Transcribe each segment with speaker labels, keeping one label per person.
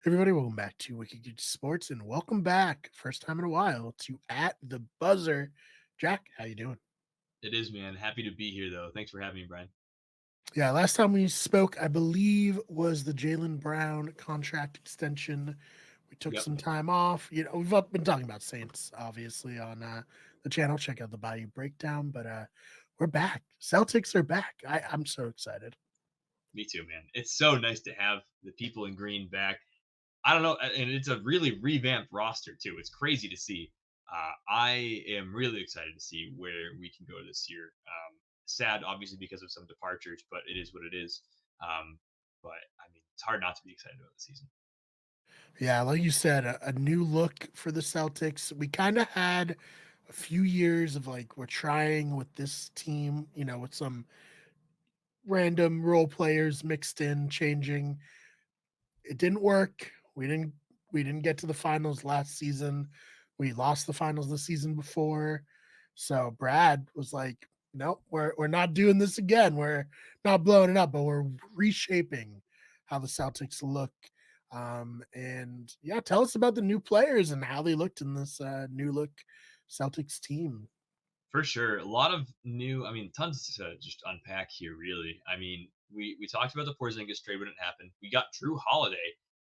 Speaker 1: Everybody, welcome back to Wicked Good Sports, and welcome back, first time in a while, to At the Buzzer. Jack, how you doing?
Speaker 2: It is, man. Happy to be here, though. Thanks for having me, Brian.
Speaker 1: Yeah, last time we spoke, I believe, was the Jalen Brown contract extension. We took
Speaker 2: Yep,
Speaker 1: some time off. We've been talking about Saints, obviously, on the channel. Check out the Bayou Breakdown, but we're back. Celtics are back. I'm so excited.
Speaker 2: me too, man. It's so nice to have the people in green back. I don't know, and it's a really revamped roster too. It's crazy to see. I am really excited to see where we can go this year. Sad, obviously, because of some departures, but it is what it is. Um, but I mean, it's hard not to be excited about the season.
Speaker 1: Yeah, like you said, a new look for the Celtics. We kind of had a few years of like we're trying with this team, with some random role players mixed in, changing. It didn't work. We didn't get to the finals last season. We lost the finals the season before. So Brad was like, "Nope, we're not doing this again. We're not blowing it up, but we're reshaping how the Celtics look." And yeah, tell us about the new players and how they looked in this new look Celtics team.
Speaker 2: For sure. A lot of new, I mean, tons to just unpack here, really. I mean, we talked about the Porzingis trade when it happened. We got Drew Holiday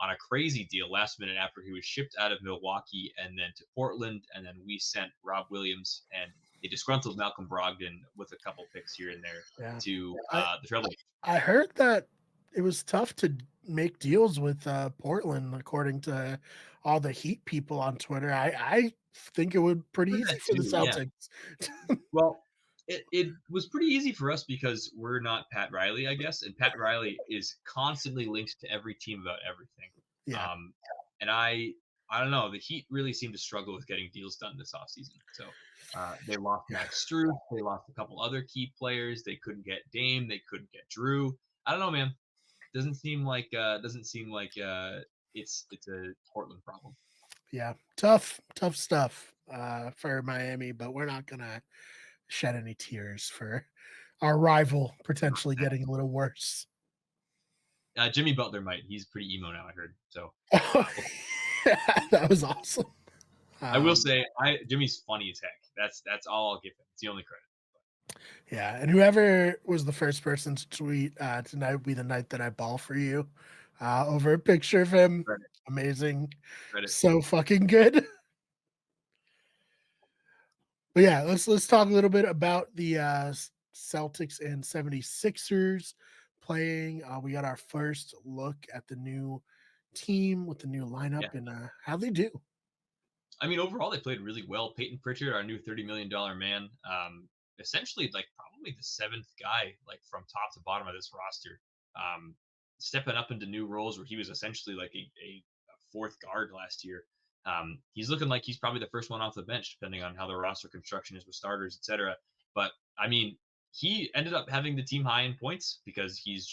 Speaker 2: on a crazy deal last minute after he was shipped out of Milwaukee and then to Portland. And then we sent Rob Williams and a disgruntled Malcolm Brogdon with a couple picks here and there
Speaker 1: Yeah,
Speaker 2: to
Speaker 1: I
Speaker 2: the Trailblazers.
Speaker 1: I heard that it was tough to make deals with Portland, according to all the Heat people on Twitter. I think it would pretty
Speaker 2: Heard
Speaker 1: easy
Speaker 2: that
Speaker 1: for the
Speaker 2: too. Yeah.
Speaker 1: Celtics.
Speaker 2: Well, it was pretty easy for us because we're not Pat Riley, I guess, and Pat Riley is constantly linked to every team about everything.
Speaker 1: Yeah,
Speaker 2: Um, and I don't know, the Heat really seem to struggle with getting deals done this offseason. So they lost
Speaker 1: yeah,
Speaker 2: Max Strus, they lost a couple other key players. They couldn't get Dame, they couldn't get Drew. I don't know, man. Doesn't seem like it's a Portland problem.
Speaker 1: yeah. Tough stuff for Miami, but we're not gonna shed any tears for our rival potentially getting a little worse.
Speaker 2: Jimmy Butler might. He's pretty emo now, I heard. So we'll
Speaker 1: That was awesome.
Speaker 2: I will
Speaker 1: Um,
Speaker 2: say, I Jimmy's funny as heck. That's all I'll give him. It's the only credit.
Speaker 1: Yeah, and whoever was the first person to tweet tonight will be the night that I ball for you over a picture of him.
Speaker 2: Credit,
Speaker 1: Amazing.
Speaker 2: credit.
Speaker 1: So fucking good. But yeah, let's talk a little bit about the Celtics and 76ers playing. We got our first look at the new team with the new
Speaker 2: Yeah.
Speaker 1: lineup and how they do.
Speaker 2: I mean, overall, they played really well. Peyton Pritchard, our new $30 million man, essentially like probably the seventh guy, like from top to bottom of this roster, um, stepping up into new roles where he was essentially like a fourth guard last year. He's looking like he's probably the first one off the bench, depending on how the roster construction is with starters, etc. But I mean, he ended up having the team high in points because he's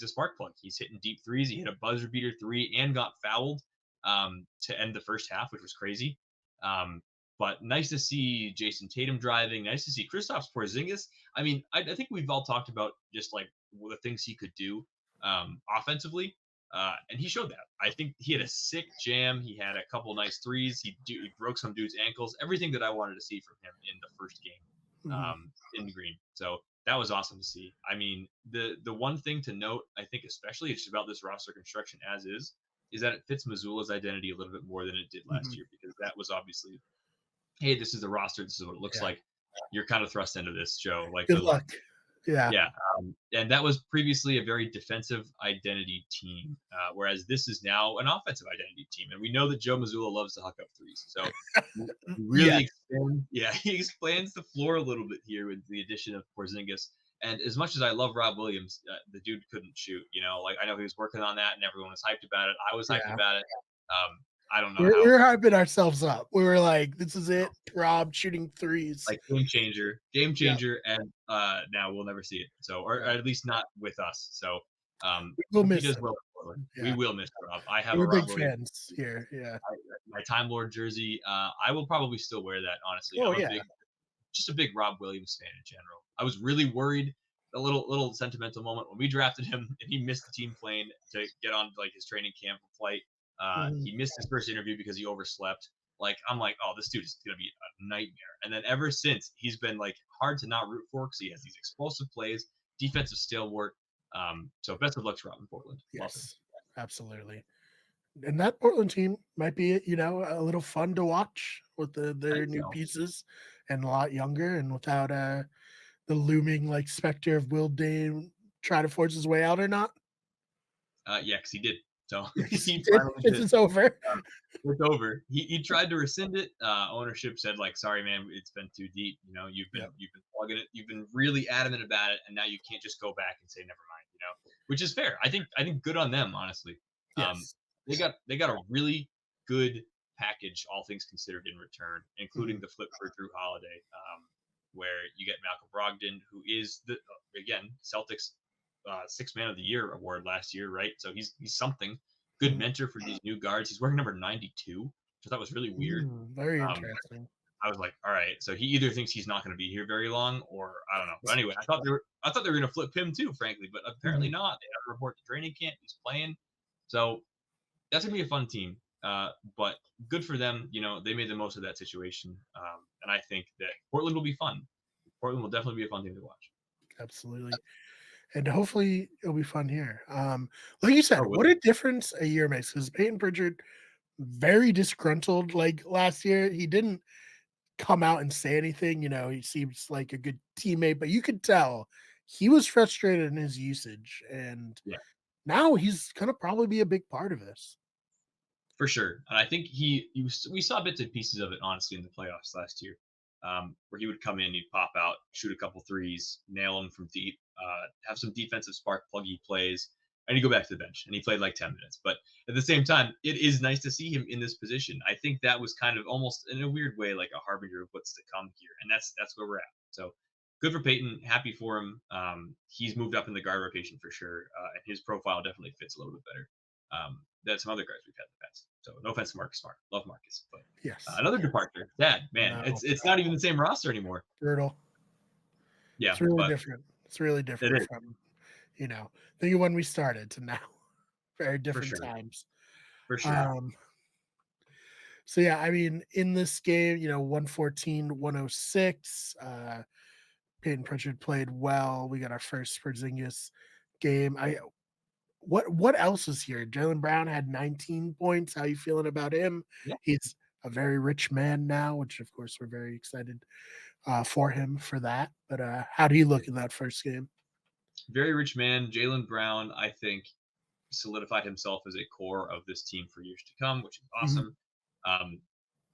Speaker 2: a spark plug. He's hitting deep threes. He hit a buzzer beater three and got fouled to end the first half, which was crazy. Um, but nice to see Jason Tatum driving. Nice to see Kristaps Porzingis. I mean, I think we've all talked about just like the things he could do offensively, and he showed that. I think he had a sick jam. He had a couple nice threes. He broke some dude's ankles. Everything that I wanted to see from him in the first game
Speaker 1: Mhm.
Speaker 2: in the green. So that was awesome to see. I mean, the one thing to note, I think, especially just about this roster construction as is that it fits Missoula's identity a little bit more than it did last
Speaker 1: Mhm.
Speaker 2: year because that was obviously, hey, this is the roster, this is what it looks
Speaker 1: Yeah.
Speaker 2: like. You're kind of thrust into this show. Like
Speaker 1: Good
Speaker 2: good luck.
Speaker 1: luck. Yeah.
Speaker 2: Yeah, and that was previously a very defensive identity team, whereas this is now an offensive identity team, and we know that Joe Mazzulla loves to huck up threes. So he
Speaker 1: Yeah.
Speaker 2: really expands, yeah, he expands the floor a little bit here with the addition of Porzingis. And as much as I love Rob Williams, the dude couldn't shoot. You know, like I know he was working on that, and everyone was hyped about it. I was hyped
Speaker 1: Yeah.
Speaker 2: about it. I don't know
Speaker 1: We
Speaker 2: how.
Speaker 1: were hyping ourselves up. We were like, this is it. Rob shooting threes.
Speaker 2: Like game
Speaker 1: Yeah.
Speaker 2: changer, and now we'll never see it. So, or
Speaker 1: Yeah.
Speaker 2: at least not with us. So,
Speaker 1: We'll
Speaker 2: hope he
Speaker 1: miss
Speaker 2: does
Speaker 1: him.
Speaker 2: well in Portland. We
Speaker 1: Yeah.
Speaker 2: will miss Rob. I have a
Speaker 1: We're
Speaker 2: Rob
Speaker 1: big
Speaker 2: Williams,
Speaker 1: fans here. Yeah.
Speaker 2: my Time Lord jersey. I will probably still wear that. Honestly,
Speaker 1: Oh
Speaker 2: I'm
Speaker 1: yeah.
Speaker 2: just a big Rob Williams fan in general. I was really worried. A little sentimental moment when we drafted him and he missed the team plane to get on like his training camp flight.
Speaker 1: Mhm.
Speaker 2: He missed his first interview because he overslept. Like I'm like, oh, this dude is gonna be a nightmare. And then ever since, he's been like hard to not root for because he has these explosive plays, defensive stalwart. So best of luck to Robin Portland. Love him.
Speaker 1: Yes, absolutely. And that Portland team might be, a little fun to watch with
Speaker 2: I
Speaker 1: their
Speaker 2: think
Speaker 1: new
Speaker 2: so.
Speaker 1: pieces and a lot younger and without the looming like specter of will Dame try to force his way out or not.
Speaker 2: Yeah, because he did. So
Speaker 1: Yes, he
Speaker 2: he
Speaker 1: did.
Speaker 2: finally
Speaker 1: This
Speaker 2: did.
Speaker 1: is over.
Speaker 2: Um, it's over. He tried to rescind it. Ownership said like, sorry, man, it's been too deep. You know,
Speaker 1: Yep.
Speaker 2: you've been plugging it. You've been really adamant about it, and now you can't just go back and say never mind. You know, which is fair. I think good on them, honestly. Um,
Speaker 1: Yes.
Speaker 2: they got a really good package, all things considered, in return, including
Speaker 1: Mhm.
Speaker 2: the flip for Drew Holiday, where you get Malcolm Brogdon, who is the again Celtics six man of the year award last year, right? So he's something good
Speaker 1: Mhm.
Speaker 2: mentor for these new guards. He's wearing number 92, which I thought was really weird.
Speaker 1: Very
Speaker 2: Um,
Speaker 1: interesting.
Speaker 2: I was like, all right, so he either thinks he's not going to be here very long, or I don't know. But anyway, I thought they were going to flip him too, frankly, but apparently
Speaker 1: Mhm.
Speaker 2: not. They have a report to training camp. He's playing, so that's gonna be a fun team. But good for them. You know, they made the most of that situation, and I think that Portland will be fun. Portland will definitely be a fun team to watch.
Speaker 1: Absolutely. And hopefully it'll be fun here. Like you said,
Speaker 2: Oh,
Speaker 1: what
Speaker 2: will
Speaker 1: a difference a year makes because Peyton Pritchard very disgruntled like last year. He didn't come out and say anything. He seems like a good teammate, but you could tell he was frustrated in his usage. And
Speaker 2: yeah.
Speaker 1: now he's gonna probably be a big part of this.
Speaker 2: For sure. And I think we saw bits and pieces of it honestly in the playoffs last year, where he would come in, he'd pop out, shoot a couple threes, nail them from deep, have some defensive spark pluggy plays, and he'd go back to the bench and he played like 10 minutes. But at the same time, it is nice to see him in this position. I think that was kind of almost in a weird way like a harbinger of what's to come here, and that's where we're at. So good for Peyton. Happy for him. He's moved up in the guard rotation for sure, and his profile definitely fits a little bit better than some other guys we've had in the past. So no offense to Marcus Smart, love Marcus, but
Speaker 1: Yes.
Speaker 2: another departure. Sad man,
Speaker 1: No,
Speaker 2: it's not even the same roster anymore.
Speaker 1: brutal.
Speaker 2: Yeah,
Speaker 1: It's really
Speaker 2: but
Speaker 1: different. It's really
Speaker 2: it
Speaker 1: different
Speaker 2: is
Speaker 1: from, think of when we started to now. Very
Speaker 2: for
Speaker 1: different
Speaker 2: sure,
Speaker 1: times.
Speaker 2: for sure.
Speaker 1: Um, so yeah, I mean, in this game, 114-106. Peyton Pritchard played well. We got our first Porzingis game. What else is here? Jalen Brown had 19 points. How you feeling about him?
Speaker 2: Yeah,
Speaker 1: He's a very rich man now, which of course we're very excited for him for that. But how do you look in that first game?
Speaker 2: very rich man. Jalen Brown, I think, solidified himself as a core of this team for years to come, which is
Speaker 1: Mhm.
Speaker 2: awesome. Um,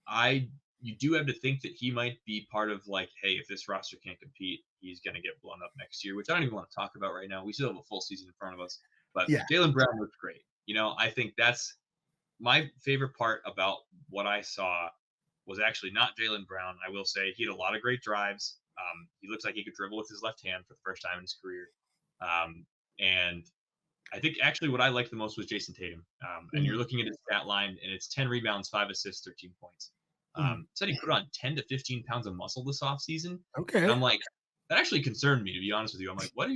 Speaker 2: I you do have to think that he might be part of like, hey, if this roster can't compete, he's going to get blown up next year, which I don't even want to talk about right now. We still have a full season in front of us, but
Speaker 1: Yeah.
Speaker 2: Jalen Brown looked great. You know, I think that's my favorite part about what I saw was actually not Jalen Brown. I will say he had a lot of great drives. He looks like he could dribble with his left hand for the first time in his career. And I think actually what I liked the most was Jason Tatum. And you're
Speaker 1: Mhm.
Speaker 2: looking at his stat line, and it's 10 rebounds, 5 assists, 13 points.
Speaker 1: Mhm.
Speaker 2: Said he put on 10 to 15 pounds of muscle this offseason. And
Speaker 1: Okay.
Speaker 2: I'm like, that actually concerned me, to be honest with you. I'm like, why?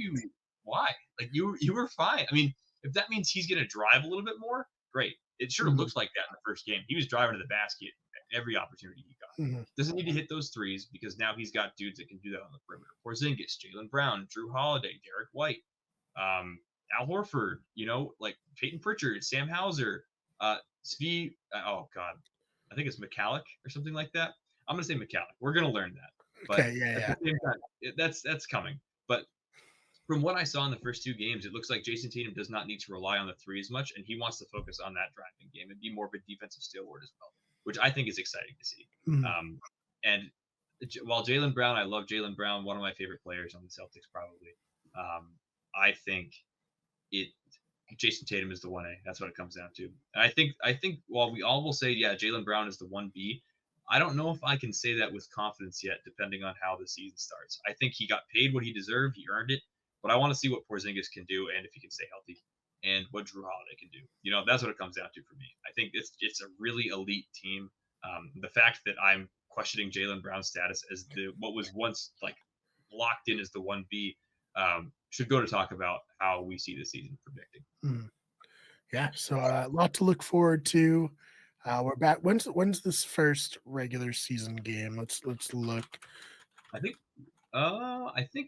Speaker 2: Like, you were fine. I mean, if that means he's going to drive a little bit more, great. It sure
Speaker 1: Mhm.
Speaker 2: looks like that in the first game. He was driving to the basket every opportunity he got.
Speaker 1: Mhm.
Speaker 2: Doesn't need to hit those threes because now he's got dudes that can do that on the perimeter. Porzingis, Jalen Brown, Drew Holiday, Derek White. Um, Al Horford, you know, like Peyton Pritchard, Sam Hauser, Svi. Oh God, I think it's McCallick or something like that. I'm gonna say McCallick. We're gonna learn that, but
Speaker 1: Okay. Yeah.
Speaker 2: at the
Speaker 1: Yeah.
Speaker 2: same time, that's coming. But from what I saw in the first two games, it looks like Jason Tatum does not need to rely on the three as much, and he wants to focus on that driving game and be more of a defensive stalwart as well, which I think is exciting to see.
Speaker 1: Mhm.
Speaker 2: Um, and while Jalen Brown, I love Jalen Brown, one of my favorite players on the Celtics, probably. Um, I think it Jason Tatum is the 1A. That's what it comes down to. And I think while we all will say, yeah, Jalen Brown is the 1B, I don't know if I can say that with confidence yet, depending on how the season starts. I think he got paid what he deserved, he earned it, but I want to see what Porzingis can do and if he can stay healthy and what Drew Holiday can do. You know, that's what it comes down to for me. I think it's a really elite team. The fact that I'm questioning Jalen Brown's status as the what was once like locked in as the 1B should go to talk about how we see the season predicting.
Speaker 1: Mhm. Yeah, so a lot to look forward to. We're back. When's this first regular season game? Let's look.
Speaker 2: I think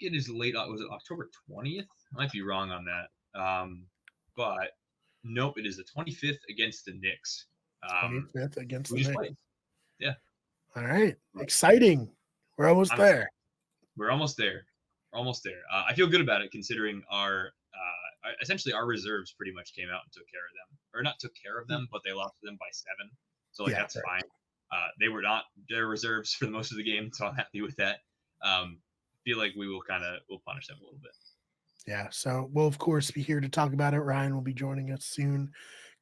Speaker 2: it is late. Was it October 20th? I might be wrong on that. But nope, it is the 25th against the Knicks. Um,
Speaker 1: 25th against
Speaker 2: we
Speaker 1: the
Speaker 2: just
Speaker 1: Knicks.
Speaker 2: played. Yeah,
Speaker 1: All right,
Speaker 2: but
Speaker 1: exciting. We're almost
Speaker 2: I'm excited.
Speaker 1: there.
Speaker 2: We're almost there. We're almost there. I feel good about it considering essentially our reserves pretty much came out and took care of them, or not took care of them, but they lost to them by 7. So like
Speaker 1: Yeah,
Speaker 2: that's
Speaker 1: right.
Speaker 2: fine. They were not their reserves for the most of the game, so I'm happy with that. Feel like we'll punish them a little bit.
Speaker 1: Yeah, so we'll of course be here to talk about it. Ryan will be joining us soon.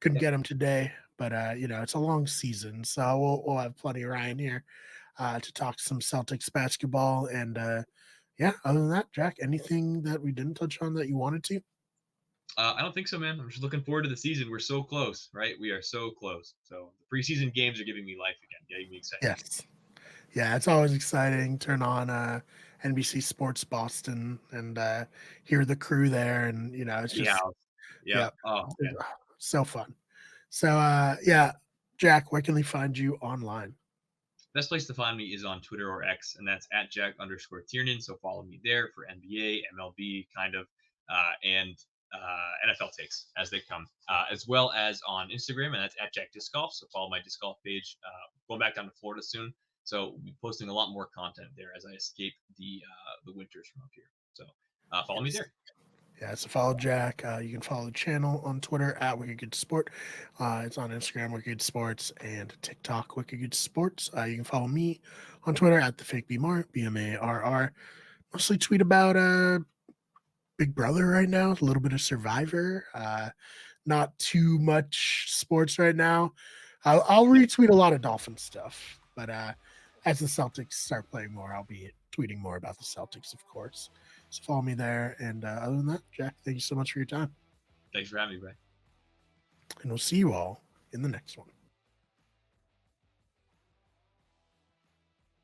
Speaker 1: Couldn't
Speaker 2: Yeah,
Speaker 1: get him today, but it's a long season, so we'll have plenty of Ryan here to talk some Celtics basketball. And yeah, other than that, Jack, anything that we didn't touch on that you wanted to?
Speaker 2: I don't think so, man. I'm just looking forward to the season. We're so close, right? We are so close. So the preseason games are giving me life again, getting me excited again.
Speaker 1: Yes. Yeah, it's always exciting. Turn on NBC Sports Boston and hear the crew there, and it's
Speaker 2: Yeah,
Speaker 1: just
Speaker 2: yeah.
Speaker 1: yeah,
Speaker 2: Oh
Speaker 1: it's,
Speaker 2: man.
Speaker 1: so fun. So yeah, Jack, where can they find you online?
Speaker 2: Best place to find me is on Twitter or X, and that's at Jack_Tiernan. So follow me there for NBA, MLB, kind of, and NFL takes as they come, as well as on Instagram, and that's at Jack Disc Golf. So follow my disc golf page. Going back down to Florida soon, so we'll be posting a lot more content there as I escape the winters from up here. So follow me
Speaker 1: Yes.
Speaker 2: there.
Speaker 1: Yeah, so follow Jack. You can follow the channel on Twitter at Wicked Good Sport. It's on Instagram, Wicked Good Sports, and TikTok, Wicked Good Sports. You can follow me on Twitter at the Fake BMAR, BMARR. Mostly tweet about Big Brother right now, a little bit of Survivor. Not too much sports right now. I'll retweet a lot of Dolphin stuff, but as the Celtics start playing more, I'll be tweeting more about the Celtics, of course. So follow me there. And other than that, Jack, thank you so much for your time.
Speaker 2: Thanks for having me, Brian.
Speaker 1: And we'll see you all in the next one.